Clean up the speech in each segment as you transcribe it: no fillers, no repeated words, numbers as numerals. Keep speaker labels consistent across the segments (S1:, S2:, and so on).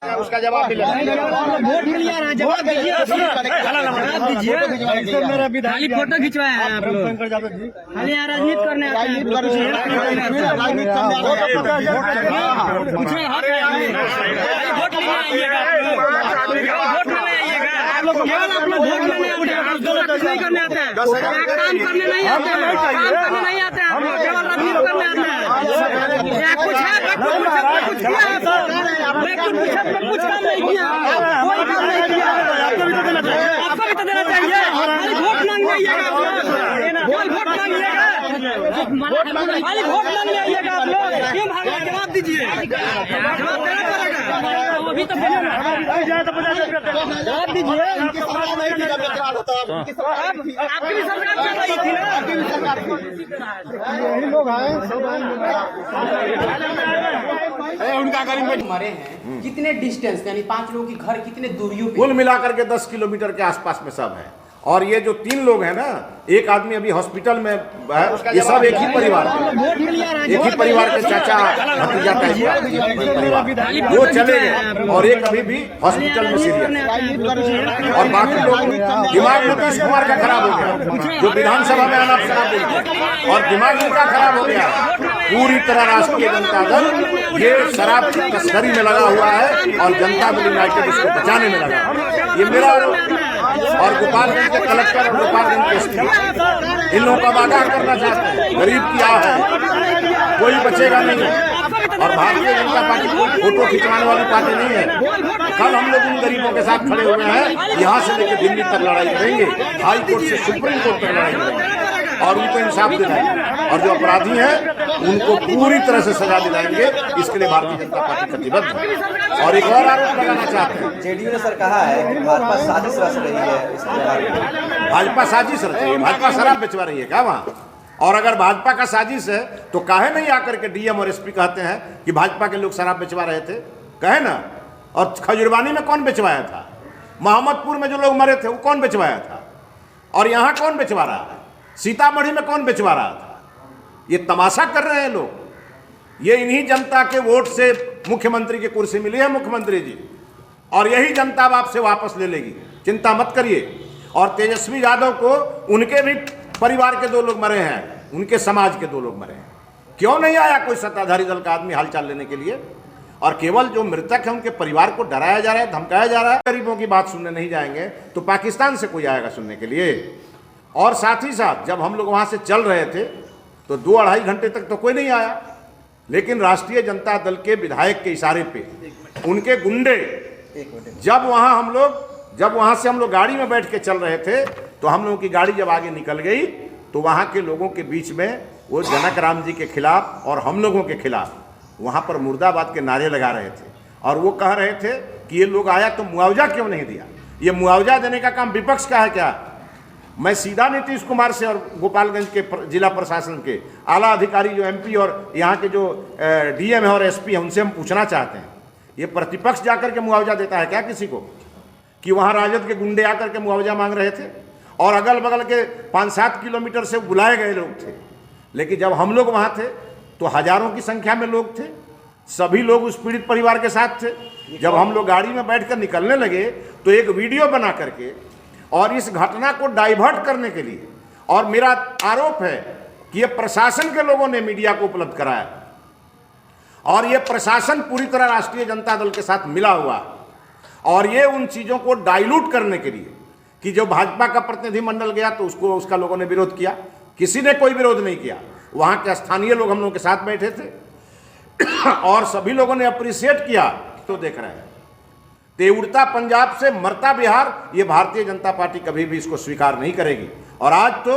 S1: उसका जवाब मिलेगा।
S2: वोट मिल गया ना, जवाब दीजिए, खाली फोटो खिंचवाए हैं आप लोग, खाली यहाँ राजनीति करने आते हैं। वोट लेने आइएगा, आप लोग केवल आप लोग वोट लेने आते हैं, कुछ नहीं करने आते हैं, काम करने नहीं आते हैं, काम करने नहीं आते हैं, केवल राजनीति करने आते हैं। कुछ है कुछ किया है लेकिन कुछ काम नहीं किया, कोई काम नहीं किया। आपको भी तो देना चाहिए, खाली वोट मांगने आइएगा आप लोग, वोट मांगिएगा, खाली वोट मांगने आइएगा आप लोग। क्यों भागा? जवाब दीजिए, जवाब देना पड़ेगा। अभी तो जवाब दीजिए। आपकी भी सरकार चल रही थी ना, यही लोग आए
S1: उनका गरीब
S3: मरे हैं कितने डिस्टेंस, यानी 5 लोगों की घर कितने दूरियों पे?
S1: कुल मिलाकर के 10 किलोमीटर के आसपास में सब है। और ये जो 3 लोग हैं ना, एक आदमी अभी हॉस्पिटल में है, ये सब एक ही परिवार के, एक ही परिवार के चाचा भतीजा टाइप का परिवार, वो चले गए और एक अभी भी हॉस्पिटल में सीरियस। और बाकी लोग दिमाग नीतीश कुमार का खराब हो गया, जो विधानसभा में अनाप शराब बोलते और दिमाग इनका खराब हो गया। पूरी तरह राष्ट्रीय जनता दल ये शराब की तस्करी में लगा हुआ है और जनता दल यूनाइटेड इसको बचाने में लगा। ये मेरा और गोपालगंज के कलेक्टर और गोपालगंज के एसपी इन लोगों का वादा करना चाहते हैं। गरीब की आह है, कोई बचेगा नहीं। और भारतीय जनता पार्टी कोई फोटो खिंचवाने वाली पार्टी नहीं है। कल हम लोग इन गरीबों के साथ खड़े हुए हैं, यहाँ से लेकर दिल्ली तक लड़ाई करेंगे, हाई कोर्ट से सुप्रीम कोर्ट तक लड़ाई करेंगे और उनको इंसाफ दिलाएंगे। और जो अपराधी हैं उनको पूरी तरह से सजा दिलाएंगे। इसके लिए भारतीय जनता पार्टी प्रतिबद्ध है। और एक और आरोप लगाना चाहते हैं,
S4: जेडीयू ने सर कहा है कि भाजपा साजिश रच रही है इसके बारे में।
S1: भाजपा साजिश रच रही है, भाजपा शराब बेचवा रही है क्या वहाँ? और अगर भाजपा का साजिश है तो काहे नहीं आकर के डीएम और एसपी कहते हैं कि भाजपा के लोग शराब बेचवा रहे थे? कहे ना। और खजुरबानी में कौन बेचवाया था? मोहम्मदपुर में जो लोग मरे थे वो कौन बेचवाया था? और यहाँ कौन बेचवा रहा है? सीतामढ़ी में कौन बेचवा रहा था? ये तमाशा कर रहे हैं लोग। ये इन्हीं जनता के वोट से मुख्यमंत्री की कुर्सी मिली है मुख्यमंत्री जी, और यही जनता अब आपसे वापस ले लेगी, चिंता मत करिए। और तेजस्वी यादव को उनके भी परिवार के 2 लोग मरे हैं, उनके समाज के 2 लोग मरे हैं। क्यों नहीं आया कोई सत्ताधारी दल का आदमी हालचाल लेने के लिए? और केवल जो मृतक है उनके परिवार को डराया जा रहा है, धमकाया जा रहा है। गरीबों की बात सुनने नहीं जाएंगे तो पाकिस्तान से कोई आएगा सुनने के लिए? और साथ ही साथ जब हम लोग वहाँ से चल रहे थे तो 2-2.5 घंटे तक तो कोई नहीं आया, लेकिन राष्ट्रीय जनता दल के विधायक के इशारे पे उनके गुंडे जब वहाँ से हम लोग गाड़ी में बैठ के चल रहे थे तो हम लोगों की गाड़ी जब आगे निकल गई तो वहाँ के लोगों के बीच में वो जनक राम जी के खिलाफ और हम लोगों के खिलाफ वहाँ पर मुर्दाबाद के नारे लगा रहे थे। और वो कह रहे थे कि ये लोग आया तो मुआवजा क्यों नहीं दिया? ये मुआवजा देने का काम विपक्ष का है क्या? मैं सीधा नीतीश कुमार से और गोपालगंज के जिला प्रशासन के आला अधिकारी जो एमपी और यहाँ के जो डीएम है और एसपी है उनसे हम पूछना चाहते हैं, ये प्रतिपक्ष जाकर के मुआवजा देता है क्या किसी को? कि वहाँ राजद के गुंडे आकर के मुआवजा मांग रहे थे और अगल बगल के 5-7 किलोमीटर से बुलाए गए लोग थे। लेकिन जब हम लोग वहाँ थे तो हजारों की संख्या में लोग थे, सभी लोग उस पीड़ित परिवार के साथ थे। जब हम लोग गाड़ी में बैठकर निकलने लगे तो एक वीडियो बना करके और इस घटना को डाइवर्ट करने के लिए, और मेरा आरोप है कि ये प्रशासन के लोगों ने मीडिया को उपलब्ध कराया और ये प्रशासन पूरी तरह राष्ट्रीय जनता दल के साथ मिला हुआ, और ये उन चीज़ों को डाइल्यूट करने के लिए कि जो भाजपा का प्रतिनिधिमंडल गया तो उसका लोगों ने विरोध किया। किसी ने कोई विरोध नहीं किया, वहाँ के स्थानीय लोग हम लोगों के साथ बैठे थे और सभी लोगों ने अप्रिशिएट किया। तो देख रहे हैं ते उड़ता पंजाब से मरता बिहार, ये भारतीय जनता पार्टी कभी भी इसको स्वीकार नहीं करेगी। और आज तो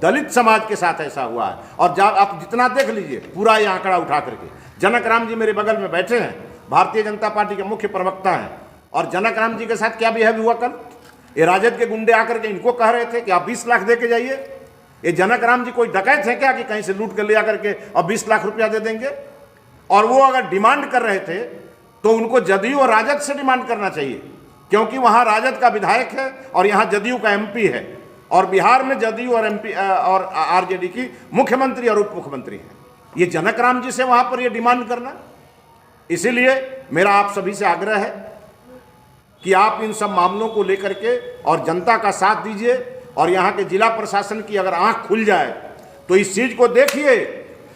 S1: दलित समाज के साथ ऐसा हुआ है। और जब आप जितना देख लीजिए पूरा ये आंकड़ा उठा करके, जनक राम जी मेरे बगल में बैठे हैं, भारतीय जनता पार्टी के मुख्य प्रवक्ता हैं, और जनक राम जी के साथ क्या बिहेव हुआ कल? ये राजद के गुंडे आकर के इनको कह रहे थे कि आप 20 लाख दे के जाइए। ये जनक राम जी कोई डकैत है क्या कि कहीं से लूट कर ले आकर के और 20 लाख रुपया दे देंगे? और वो अगर डिमांड कर रहे थे तो उनको जदयू और राजद से डिमांड करना चाहिए, क्योंकि वहाँ राजद का विधायक है और यहाँ जदयू का एमपी है, और बिहार में जदयू और एमपी और आरजेडी की मुख्यमंत्री और उप मुख्यमंत्री है। ये जनक राम जी से वहाँ पर ये डिमांड करना, इसीलिए मेरा आप सभी से आग्रह है कि आप इन सब मामलों को लेकर के और जनता का साथ दीजिए, और यहाँ के जिला प्रशासन की अगर आंख खुल जाए तो इस चीज को देखिए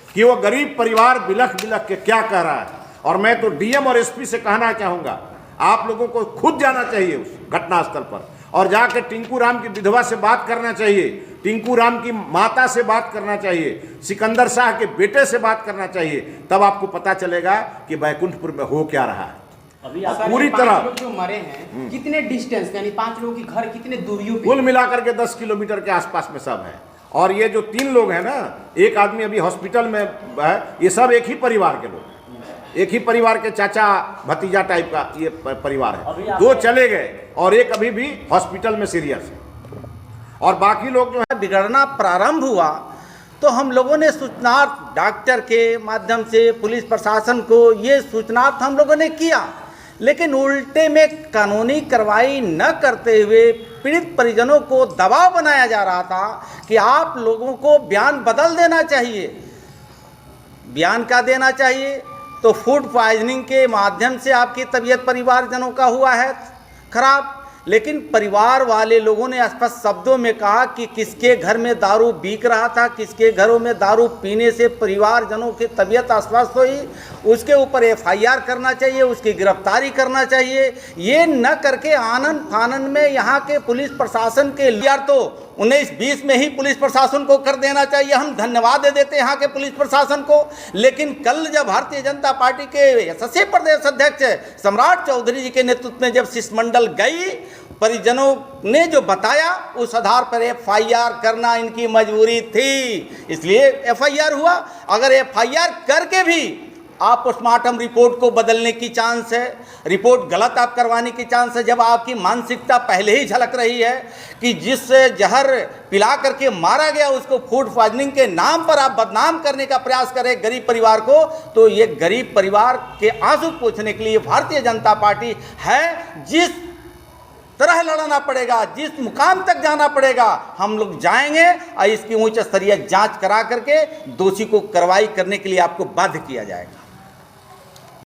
S1: कि वो गरीब परिवार बिलख बिलख के क्या कह रहा है। और मैं तो डीएम और एसपी से कहना चाहूंगा, आप लोगों को खुद जाना चाहिए उस घटनास्थल पर और जाकर टिंकू राम की विधवा से बात करना चाहिए, टिंकू राम की माता से बात करना चाहिए, सिकंदर शाह के बेटे से बात करना चाहिए। तब आपको पता चलेगा कि बैकुंठपुर में हो क्या रहा है।
S3: अभी
S1: पूरी तरह
S3: लोग जो मरे हैं कितने डिस्टेंस यानी 5 लोगों की घर कितने दूरियों पे?
S1: कुल मिलाकर के 10 किलोमीटर के आसपास में सब है। और ये जो 3 लोग हैं ना, एक आदमी अभी हॉस्पिटल में है, ये सब एक ही परिवार के लोग, एक ही परिवार के चाचा भतीजा टाइप का ये परिवार है। 2 चले गए और एक अभी भी हॉस्पिटल में सीरियस है, और बाकी लोग जो है
S5: बिगड़ना प्रारंभ हुआ तो हम लोगों ने सूचनार्थ डॉक्टर के माध्यम से पुलिस प्रशासन को ये सूचनार्थ हम लोगों ने किया, लेकिन उल्टे में कानूनी कार्रवाई न करते हुए पीड़ित परिजनों को दबाव बनाया जा रहा था कि आप लोगों को बयान बदल देना चाहिए। बयान क्या देना चाहिए? तो फूड पॉइजनिंग के माध्यम से आपकी तबीयत परिवारजनों का हुआ है खराब, लेकिन परिवार वाले लोगों ने स्पष्ट शब्दों में कहा कि किसके घर में दारू बिक रहा था, किसके घरों में दारू पीने से परिवारजनों की तबीयत अस्वस्थ हुई, उसके ऊपर एफआईआर करना चाहिए, उसकी गिरफ्तारी करना चाहिए। ये न करके आनन फानन में यहाँ के पुलिस प्रशासन के लिए तो 19-20 में ही पुलिस प्रशासन को कर देना चाहिए। हम धन्यवाद दे देते हैं यहाँ के पुलिस प्रशासन को, लेकिन कल जब भारतीय जनता पार्टी के यशस्वी प्रदेश अध्यक्ष सम्राट चौधरी जी के नेतृत्व में जब शिष्टमंडल गई, परिजनों ने जो बताया उस आधार पर एफआईआर करना इनकी मजबूरी थी, इसलिए एफआईआर हुआ। अगर एफआईआर करके भी आप पोस्टमार्टम रिपोर्ट को बदलने की चांस है, रिपोर्ट गलत आप करवाने की चांस है, जब आपकी मानसिकता पहले ही झलक रही है कि जिस जहर पिला करके मारा गया उसको फूड पॉइजनिंग के नाम पर आप बदनाम करने का प्रयास करें गरीब परिवार को, तो ये गरीब परिवार के आंसू पोंछने के लिए भारतीय जनता पार्टी है। जिस तरह लड़ना पड़ेगा, जिस मुकाम तक जाना पड़ेगा, हम लोग जाएंगे और इसकी उच्च स्तरीय जांच करा करके दोषी को कार्रवाई करने के लिए आपको बाध्य किया जाएगा।